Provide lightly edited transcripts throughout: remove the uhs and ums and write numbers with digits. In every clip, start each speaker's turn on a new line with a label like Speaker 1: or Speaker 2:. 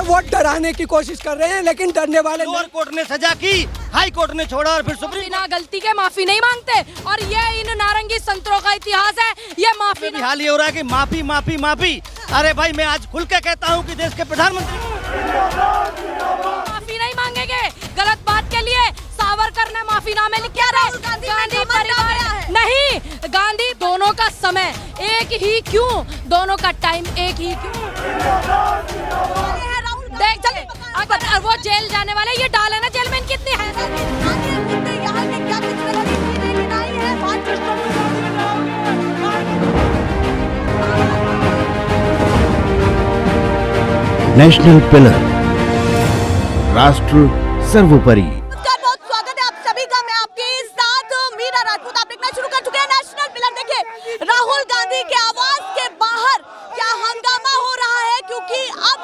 Speaker 1: Vote डराने की कोशिश कर रहे हैं, लेकिन डरने वाले
Speaker 2: लोअर कोर्ट ने सजा की, हाई कोर्ट ने छोड़ा और फिर सुप्रीम
Speaker 3: बिना गलती के माफी नहीं मांगते। और ये इन नारंगी संतरों का इतिहास है। ये माफी
Speaker 2: कोर्ट हाल ये हो रहा है कि माफी माफी माफी। अरे भाई मैं आज खुल के कहता हूँ कि देश के प्रधानमंत्री
Speaker 3: माफी नहीं मांगेंगे गलत बात के लिए। सावरकर ने माफीनामे लिखे थे, गांधी परिवार नहीं, गांधी दोनों का समय एक ही क्यों, दोनों का टाइम एक ही क्यों। देख चल अगर वो जेल जाने वाले, ये डाले ना जेल में, इनकी इतनी है।
Speaker 4: नेशनल पिलर, राष्ट्र सर्वोपरि।
Speaker 5: बहुत स्वागत है आप सभी का। मैं आपके साथ मीरा राजपूत। आप देखना शुरू कर चुके हैं नेशनल पिलर। देखिए राहुल गांधी के आवास के बाहर क्या हंगामा हो रहा है, क्योंकि अब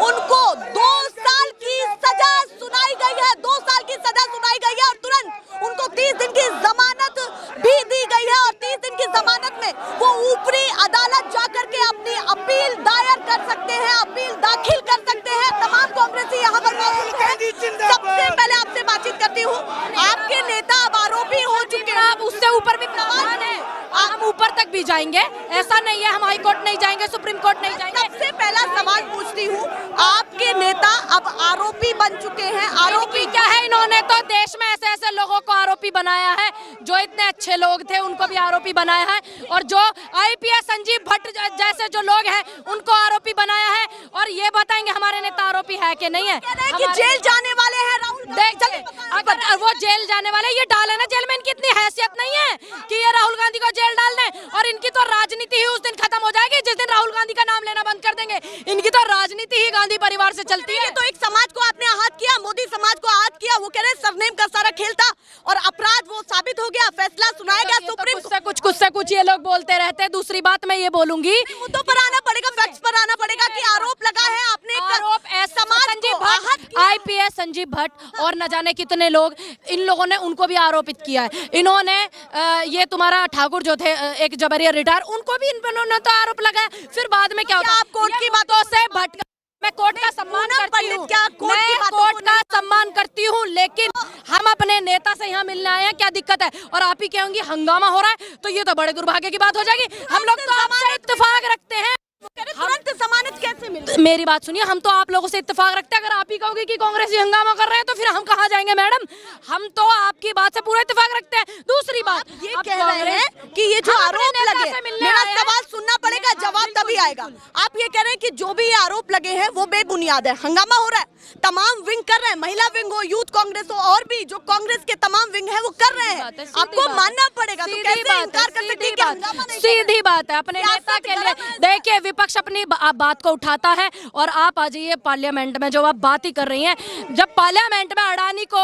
Speaker 5: उनको 2 साल की सजा सुनाई गई है। 2 साल की सजा सुनाई गई है और तुरंत उनको 30 दिन की जमानत भी दी गई है। और 30 दिन की जमानत में वो ऊपरी अदालत जाकर के अपनी अपील दायर कर सकते हैं, अपील दाखिल कर सकते हैं। तमाम कांग्रेसी यहाँ पर मौजूद हैं। सबसे पहले आपसे बातचीत करती हूँ, आपके नेता अब आरोपी हो चुके हैं,
Speaker 3: आप उससे ऊपर भी प्रावधान है, हम ऊपर तक भी जाएंगे। ऐसा नहीं है हम हाई कोर्ट नहीं जाएंगे, सुप्रीम कोर्ट नहीं जाएंगे।
Speaker 5: सबसे पहला सवाल पूछती हूँ, आपके नेता अब आरोपी बन चुके हैं।
Speaker 3: आरोपी क्या है? इन्होंने तो देश में ऐसे ऐसे लोगों को आरोपी बनाया है, जो इतने अच्छे लोग थे उनको भी आरोपी बनाया है, और जो IPS संजीव भट्ट जैसे जो लोग हैं उनको आरोपी बनाया है। और ये बताएंगे हमारे नेता आरोपी है कि नहीं है।
Speaker 5: कि जेल जाने वाले हैं राहुल।
Speaker 3: देख चले अगर वो जेल जाने वाले, ये डाले ना जेल में, इनकी इतनी हैसियत नहीं है कि ये राहुल गांधी को जेल डाल दें। और इनकी तो राजनीति ही उस दिन खत्म हो जाएगी जिस दिन राहुल गांधी का नाम लेना बंद कर देंगे। इनकी तो राजनीति ही गांधी परिवार से चलती है।
Speaker 5: तो एक समाज को आपने आहत किया, मोदी समाज को आहत किया। वो कह रहे सरनेम का सारा खेल था और अपराध वो साबित हो गया, फैसला सुनाया गया सुप्रीम।
Speaker 3: कुछ से कुछ ये लोग बोलते रहते हैं। दूसरी बात मैं ये बोलूंगी,
Speaker 5: मुद्दों पर आना पड़ेगा, फैक्ट्स पर आना पड़ेगा कि आरोप लगा है आपने।
Speaker 3: आरोप संजीव भट्ट, IPS संजीव भट्ट और न जाने कितने लोग, इन लोगों ने उनको भी आरोपित किया है। इन्होंने ये तुम्हारा ठाकुर जो थे एक जबरिया रिटायर, उनको भी इन्होंने तो आरोप लगाया। फिर बाद में क्या होता है?
Speaker 5: आप कोर्ट की बातों
Speaker 3: से भट्ट, मैं कोर्ट का सम्मान करती हूँ, मैं कोर्ट का सम्मान करती हूँ, लेकिन हम अपने नेता से यहाँ मिलने आए हैं, क्या दिक्कत है? और आप ही कहोगे हंगामा हो रहा है, तो ये तो बड़े दुर्भाग्य की बात हो जाएगी। हम लोग तो आपसे इत्तेफाक रखते हैं।
Speaker 5: तुरंत जमानत कैसे मिली?
Speaker 3: मेरी बात सुनिए, हम तो आप लोगों से इत्तेफाक रखते हैं। अगर आप ही कहोगे कि कांग्रेसी हंगामा कर रहे हैं, तो फिर हम कहाँ जाएंगे मैडम? हम तो आपकी बात से पूरा इत्तेफाक रखते हैं। दूसरी बात,
Speaker 5: ये कह रहे हैं कि ये जो आरोप लगे, मेरा सवाल सुनना पड़ेगा, जवाब तभी आएगा। आप ये कह रहे हैं कि जो भी आरोप लगे हैं वो बेबुनियाद है, हंगामा हो रहा है, तमाम विंग कर रहे हैं, महिला विंग हो, यूथ कांग्रेस हो, और भी जो कांग्रेस के तमाम विंग है वो कर रहे हैं। आपको मानना पड़ेगा। तो कैसे इनकार कर सकते हैं कि हंगामा नहीं?
Speaker 3: सीधी बात है, अपने नेता के लिए देखिए, विपक्ष अपनी बात को उठाता है और आप आ जाइए पार्लियामेंट में, जो आप बात ही कर रही हैं। जब पार्लियामेंट में अडानी को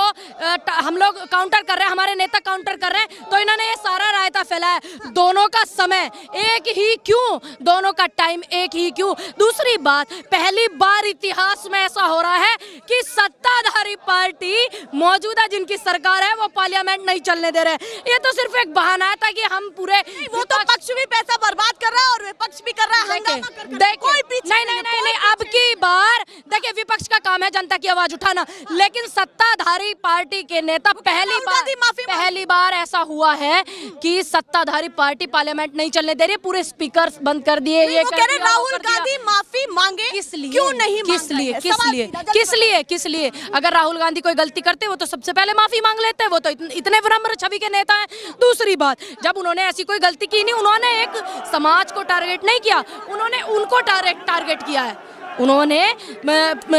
Speaker 3: हम लोग काउंटर कर रहे हैं, हमारे नेता काउंटर कर रहे हैं, तो इन्होंने ये सारा रायता फैलाया, दोनों का समय एक ही क्यों, दोनों का टाइम एक ही क्यों। दूसरी बात, पहली बार इतिहास में ऐसा हो रहा है कि सत्ताधारी पार्टी, मौजूदा जिनकी सरकार है, वो पार्लियामेंट नहीं चलने दे रहे। ये तो सिर्फ एक बहाना है ताकि हम पूरे,
Speaker 5: वो तो पक्ष भी पैसा बर्बाद कर रहा है और विपक्ष भी कर रहा है हंगामा कर।
Speaker 3: नहीं, अब की बार देखिए, विपक्ष का काम है जनता की आवाज उठाना, लेकिन सत्ताधारी पार्टी के नेता पहली बार ऐसा हुआ है कि सत्ताधारी पार्टी पार्लियामेंट नहीं चलने दे रही है, पूरे स्पीकर बंद कर दिए। ये
Speaker 5: कह रहे राहुल गांधी माफी मांगे,
Speaker 3: किस लिए?
Speaker 5: क्यों नहीं?
Speaker 3: किस लिए? अगर राहुल गांधी कोई गलती करते वो तो सबसे पहले माफी मांग लेते, वो तो इतने विनम्र छवि के नेता हैं। दूसरी बात, जब उन्होंने ऐसी कोई गलती की नहीं, उन्होंने एक समाज को टारगेट नहीं किया, उन्होंने उनको टारगेट किया है। उन्होंने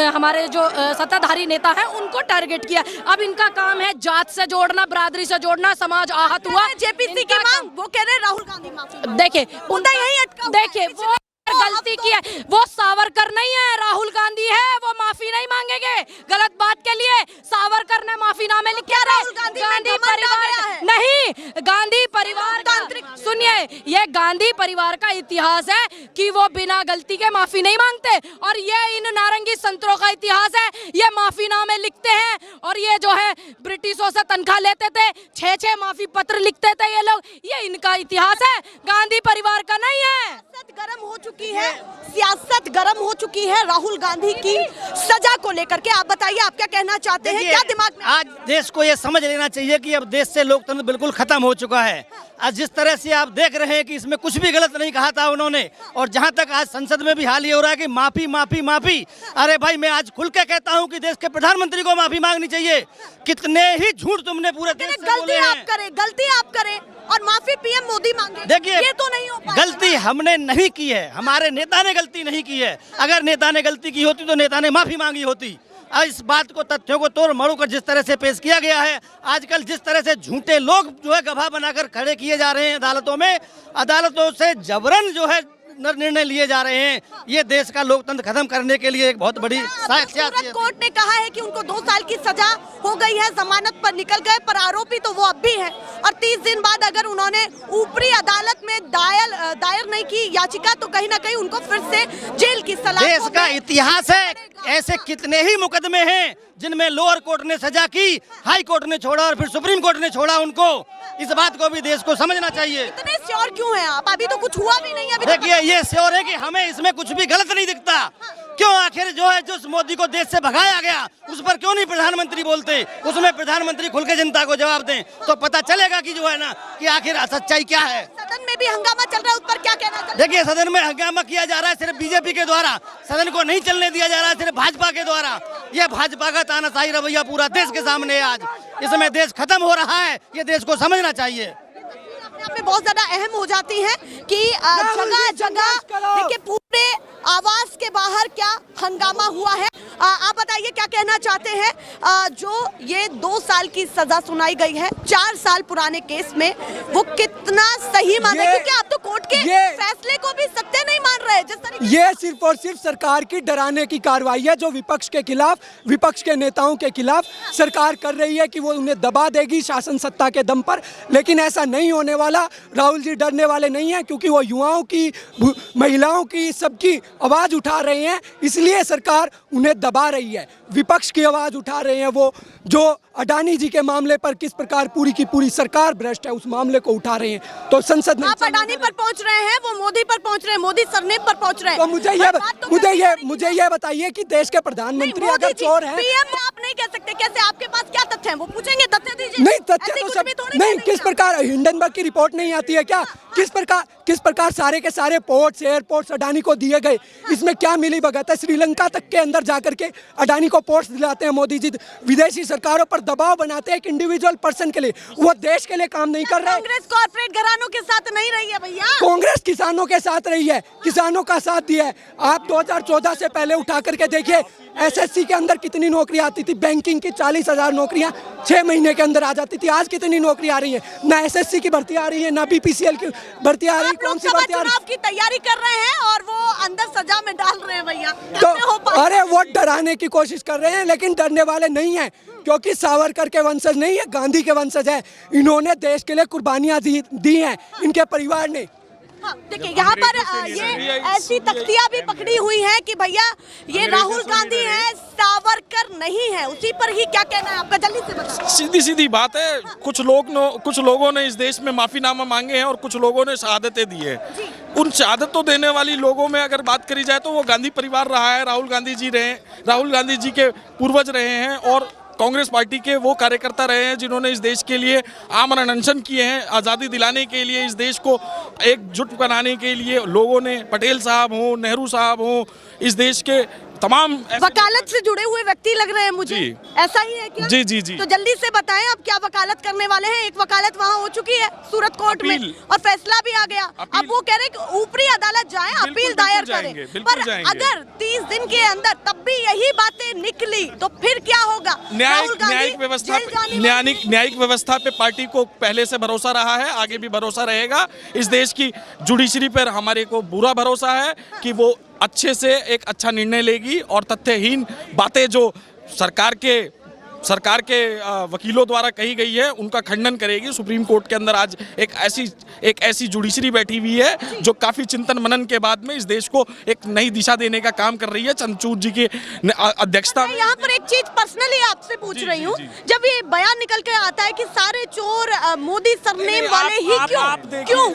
Speaker 3: हमारे जो सत्ताधारी नेता हैं उनको टारगेट किया। अब इनका काम है जात से जोड़ना, बरादरी से जोड़ना, समाज आहत हुआ,
Speaker 5: JPC की मांग, वो कह रहे राहुल गांधी माफी।
Speaker 3: देखिए वो गलती की है, वो सावरकर नहीं है, राहुल गांधी है, वो माफी नहीं मांगेंगे गलत बात के लिए। सावरकर ने माफीनामे लिखे,
Speaker 5: राहुल गांधी
Speaker 3: परिवार नहीं, गांधी परिवार, सुनिए सुनिए, ये गांधी परिवार का इतिहास है कि वो बिना गलती के माफी नहीं मांगते, और ये इन नारंगी संतरों का इतिहास है, ये माफीनामे लिखते हैं, और ये जो है ब्रिटिशों से तनख्वाह लेते थे, 6-6 माफी पत्र लिखते थे ये लोग, ये इनका इतिहास है, गांधी परिवार का नहीं है।
Speaker 5: सियासत गर्म हो चुकी है, सियासत गर्म हो चुकी है राहुल गांधी की सजा को लेकर के। आप बताइए, आप क्या कहना चाहते हैं, क्या दिमाग में?
Speaker 2: आज देश को ये समझ लेना चाहिए कि अब देश से लोकतंत्र बिल्कुल खत्म हो चुका है। आज जिस तरह से आप देख रहे हैं कि इसमें कुछ भी गलत नहीं कहा था उन्होंने, और जहां तक आज संसद में भी हाल ये हो रहा है कि माफी माफी माफी। अरे भाई, मैं आज खुल के कहता हूं कि देश के प्रधानमंत्री को माफी मांगनी चाहिए। कितने ही झूठ तुमने पूरे देश से बोले हैं।
Speaker 5: गलती आप करें और माफी पीएम मोदी मांगे।
Speaker 2: देखिए,
Speaker 5: ये तो नहीं हो पाएगा।
Speaker 2: गलती हमने नहीं की है, हमारे नेता ने गलती नहीं की है। अगर नेता ने गलती की होती तो नेता ने माफी मांगी होती। इस बात को, तथ्यों को तोड़ मरोड़ कर जिस तरह से पेश किया गया है, आजकल जिस तरह से झूठे लोग जो है गवाह बनाकर खड़े किए जा रहे हैं अदालतों में, अदालतों से जबरन जो है निर्णय लिए जा रहे हैं, ये देश का लोकतंत्र खत्म करने के लिए एक बहुत बड़ी
Speaker 5: सूरत कोर्ट ने कहा है कि उनको 2 साल की सजा हो गई है, जमानत पर निकल गए, पर आरोपी तो वो अब भी हैं, और 30 दिन बाद अगर उन्होंने ऊपरी अदालत में दायर नहीं की याचिका तो कहीं ना कहीं उनको फिर से जेल की सलाह।
Speaker 2: देश का इतिहास है, ऐसे कितने ही मुकदमे हैं जिनमें लोअर कोर्ट ने सजा की, हाई कोर्ट ने छोड़ा और फिर सुप्रीम कोर्ट ने छोड़ा उनको। इस बात को भी देश को समझना चाहिए।
Speaker 5: इतने श्योर क्यों हैं आप? अभी तो कुछ हुआ भी नहीं है।
Speaker 2: देखिए, ये श्योर है कि हमें इसमें कुछ भी गलत नहीं दिखता। क्यों आखिर जो है जिस मोदी को देश से भगाया गया उस पर क्यों नहीं प्रधानमंत्री बोलते? उसमें प्रधानमंत्री खुल के जनता को जवाब दें तो पता चलेगा कि जो है ना कि आखिर सच्चाई क्या है।
Speaker 5: सदन में भी हंगामा चल रहा है, उस पर क्या कहना चाहिए?
Speaker 2: देखिए, सदन में हंगामा किया जा रहा है सिर्फ बीजेपी के द्वारा, सदन को नहीं चलने दिया जा रहा है सिर्फ भाजपा के द्वारा। ये भाजपा का तानाशाही रवैया पूरा देश के सामने है। आज इसमें देश खत्म हो रहा है, ये देश को समझना चाहिए।
Speaker 5: पे बहुत ज्यादा अहम हो जाती है कि जगह जगह देखिए पूरे आवास के बाहर क्या हंगामा हुआ है। आप बताइए क्या कहना चाहते हैं? जो ये 2 साल की सजा सुनाई गई है 4 साल पुराने केस में, वो कितना सही माने? क्योंकि आप तो कोर्ट के फैसले को भी सत्य नहीं मान रहे। जिस तरीके
Speaker 1: ये सिर्फ और सिर्फ सरकार की डराने की कार्रवाई है जो विपक्ष के खिलाफ, विपक्ष के नेताओं के खिलाफ सरकार कर रही है कि वो उन्हें दबा देगी शासन सत्ता के दम पर, लेकिन ऐसा नहीं होने वाला। राहुल जी डरने वाले नहीं हैं क्योंकि वो युवाओं की, महिलाओं की, सबकी आवाज उठा रहे हैं, इसलिए सरकार उन्हें दबा रही है। विपक्ष की आवाज उठा रहे हैं वो, जो अडानी जी के मामले पर किस प्रकार पूरी की पूरी सरकार भ्रष्ट है उस मामले को उठा रहे हैं। तो संसद में
Speaker 5: आप अडानी पर पहुंच रहे हैं, वो मोदी पर पहुंच रहे हैं, मोदी सरनेम पर पहुंच रहे हैं।
Speaker 1: तो मुझे ये बताइए कि देश के प्रधानमंत्री अगर चोर हैं,
Speaker 5: पीएम आप नहीं कह सकते। कैसे? आपके पास क्या तथ्य हैं? वो पूछेंगे, तथ्य दीजिए।
Speaker 1: नहीं, तथ्य तो सब नहीं। किस प्रकार हिंडनबर्ग की रिपोर्ट नहीं आती है क्या? किस प्रकार सारे के सारे पोर्ट्स, एयरपोर्ट्स अडानी को दिए गए? इसमें क्या मिली भगत है? श्रीलंका तक के अंदर जाकर के अडानी को पोर्ट्स दिलाते हैं मोदी जी, विदेशी सरकारों पर दबाव बनाते हैं एक इंडिविजुअल पर्सन के लिए। वो देश के लिए काम नहीं कर रहे।
Speaker 5: कांग्रेस कॉर्पोरेट घरानों के साथ नहीं रही है भैया,
Speaker 1: कांग्रेस किसानों के साथ रही है, किसानों का साथ दिया है। आप 2014 से पहले उठा करके देखिए एसएससी के अंदर कितनी नौकरियां आती थी, बैंकिंग की 40,000 नौकरियां 6 महीने के अंदर आ जाती थी। आज कितनी नौकरी आ रही है? ना एसएससी की भर्ती आ रही है, ना बीपीसीएल की भर्ती आ रही है। कौन सी भर्ती आ रही है?
Speaker 5: चुनाव की तैयारी कर रहे हैं और वो अंदर सजा में डाल रहे हैं भैया।
Speaker 1: तो अरे वो डराने की कोशिश कर रहे हैं, लेकिन डरने वाले नहीं हैं क्योंकि सावरकर के वंशज नहीं है, गांधी के वंशज है। इन्होंने देश के लिए कुर्बानियां दी हैं, इनके परिवार ने।
Speaker 5: देखिए यहाँ पर ये ऐसी तख्तियां भी पकड़ी हुई है कि भैया ये राहुल गांधी है, सावरकर नहीं है। उसी पर ही क्या कहना है आपका? जल्दी से बताओ।
Speaker 4: सीधी सीधी बात है, कुछ लोगों ने इस देश में माफीनामा मांगे हैं और कुछ लोगों ने शहादतें दी है। उन शहादतों देने वाली लोगों में अगर बात करी जाए तो वो गांधी परिवार रहा है, राहुल गांधी जी के पूर्वज रहे हैं और कांग्रेस पार्टी के वो कार्यकर्ता रहे हैं जिन्होंने इस देश के लिए आमरण अनशन किए हैं। आज़ादी दिलाने के लिए, इस देश को एकजुट बनाने के लिए लोगों ने, पटेल साहब हों, नेहरू साहब हों, इस देश के तमाम
Speaker 5: वकालत से जुड़े हुए व्यक्ति लग रहे हैं मुझे। ऐसा ही है क्या?
Speaker 4: जी।
Speaker 5: तो जल्दी से बताएं आप क्या वकालत करने वाले हैं? एक वकालत वहां हो चुकी है सूरत कोर्ट में और फैसला भी आ गया। अब वो कह रहे हैं कि ऊपरी अदालत जाएं, अपील दायर करें। पर अगर 30 दिन के अंदर तब भी यही बातें निकली तो फिर क्या होगा?
Speaker 4: न्यायिक व्यवस्था पे पार्टी को पहले से भरोसा रहा है, आगे भी भरोसा रहेगा। इस देश की जुडिशरी पर हमारे को पूरा भरोसा है कि वो अच्छे से एक अच्छा निर्णय लेगी और तथ्यहीन बातें जो सरकार के सरकार के वकीलों द्वारा कही गई है उनका खंडन करेगी। सुप्रीम कोर्ट के अंदर आज एक ऐसी जुडिशरी बैठी हुई है जो काफ़ी चिंतन मनन के बाद में इस देश को एक नई दिशा देने का काम कर रही है चंद्रचूड़ जी की अध्यक्षता में।
Speaker 5: यहाँ पर एक चीज पर्सनली आपसे पूछ रही हूँ, जब ये बयान निकल के आता है कि सारे चोर मोदी सरनेम वाले ही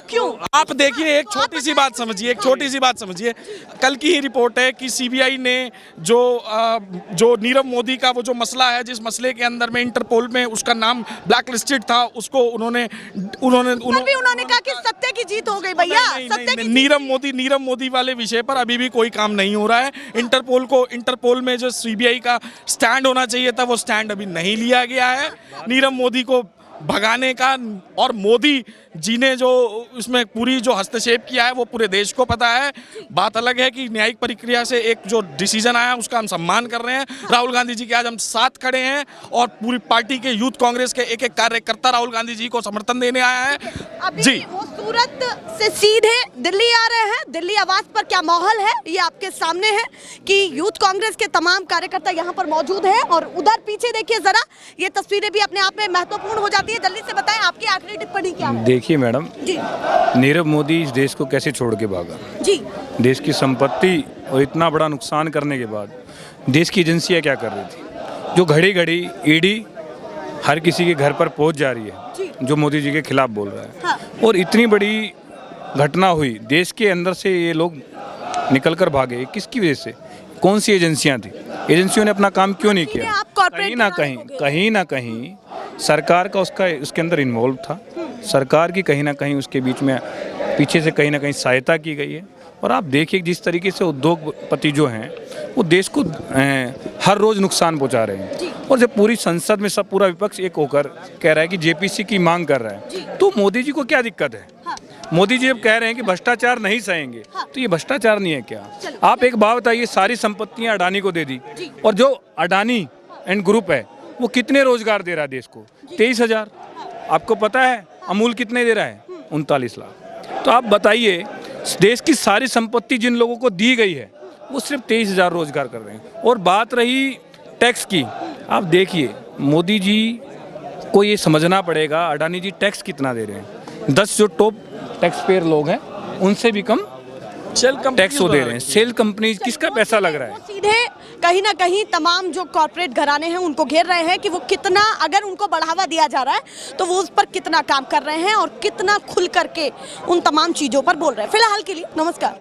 Speaker 5: क्यों?
Speaker 4: आप देखिए, एक छोटी सी बात समझिए, कल की ही रिपोर्ट है कि सीबीआई ने जो नीरव मोदी का वो जो मसला है, जिस मसले के अंदर में इंटरपोल में उसका नाम ब्लैक लिस्टेड था, उसको उन्होंने
Speaker 5: कहा कि सत्य की जीत हो गई भैया।
Speaker 4: नीरव मोदी वाले विषय पर अभी भी कोई काम नहीं हो रहा है। इंटरपोल में जो सीबीआई का स्टैंड होना चाहिए था वो स्टैंड अभी नहीं लिया गया है नीरव मोदी को भगाने का। और मोदी जी ने जो इसमें पूरी जो हस्तक्षेप किया है वो पूरे देश को पता है। बात अलग है कि न्यायिक प्रक्रिया से एक जो डिसीजन आया उसका हम सम्मान कर रहे हैं। राहुल गांधी जी के आज हम साथ खड़े हैं और पूरी पार्टी के यूथ कांग्रेस के एक कार्यकर्ता राहुल गांधी जी को समर्थन देने आया है।
Speaker 5: जी, वो सूरत से सीधे दिल्ली आ रहे हैं। दिल्ली आवास पर क्या माहौल है ये आपके सामने है कि यूथ कांग्रेस के तमाम कार्यकर्ता यहाँ पर मौजूद हैं। और उधर पीछे देखिए जरा, ये तस्वीरें भी अपने आप में महत्वपूर्ण हो जाती है। जल्दी से बताएं आपकी आखिरी टिप्पणी क्या है?
Speaker 6: देखिए मैडम, नीरव मोदी इस देश को कैसे छोड़ के भागा जी। देश की संपत्ति और इतना बड़ा नुकसान करने के बाद देश की एजेंसियां क्या कर रही थी? जो घड़ी घड़ी ईडी हर किसी के घर पर पहुंच जा रही है जो मोदी जी के खिलाफ बोल रहा है। हाँ। और इतनी बड़ी घटना हुई, देश के अंदर से ये लोग निकल कर भागे, किसकी वजह से? कौन सी एजेंसियां थी? एजेंसियों ने अपना काम क्यों नहीं किया? कहीं ना कहीं सरकार का उसके अंदर इन्वॉल्व था। सरकार की कहीं ना कहीं उसके बीच में पीछे से कहीं ना कहीं सहायता की गई है। और आप देखिए जिस तरीके से उद्योगपति जो हैं वो देश को हर रोज नुकसान पहुंचा रहे हैं। और जब पूरी संसद में सब पूरा विपक्ष एक होकर कह रहा है कि जेपीसी की मांग कर रहा है, तो मोदी जी को क्या दिक्कत है? मोदी जी अब कह रहे हैं कि भ्रष्टाचार नहीं सहेंगे, तो ये भ्रष्टाचार नहीं है क्या? आप एक बात बताइए, सारी संपत्तियां अडानी को दे दी, और जो अडानी एंड ग्रुप है वो कितने रोजगार दे रहा है देश को? 23,000। आपको पता है अमूल कितने दे रहा है? 39 लाख। तो आप बताइए, देश की सारी संपत्ति जिन लोगों को दी गई है वो सिर्फ 23,000 रोजगार कर रहे हैं। और बात रही टैक्स की, आप देखिए मोदी जी को ये समझना पड़ेगा अडानी जी टैक्स कितना दे रहे हैं। 10 जो टॉप टैक्स पेयर लोग हैं उनसे भी कम टैक्स वो दे रहे हैं। सेल कंपनी किसका पैसा लग रहा है?
Speaker 5: सीधे कहीं ना कहीं तमाम जो कॉर्पोरेट घराने हैं उनको घेर रहे हैं कि वो कितना, अगर उनको बढ़ावा दिया जा रहा है तो वो उस पर कितना काम कर रहे हैं और कितना खुल करके उन तमाम चीजों पर बोल रहे हैं। फिलहाल के लिए नमस्कार।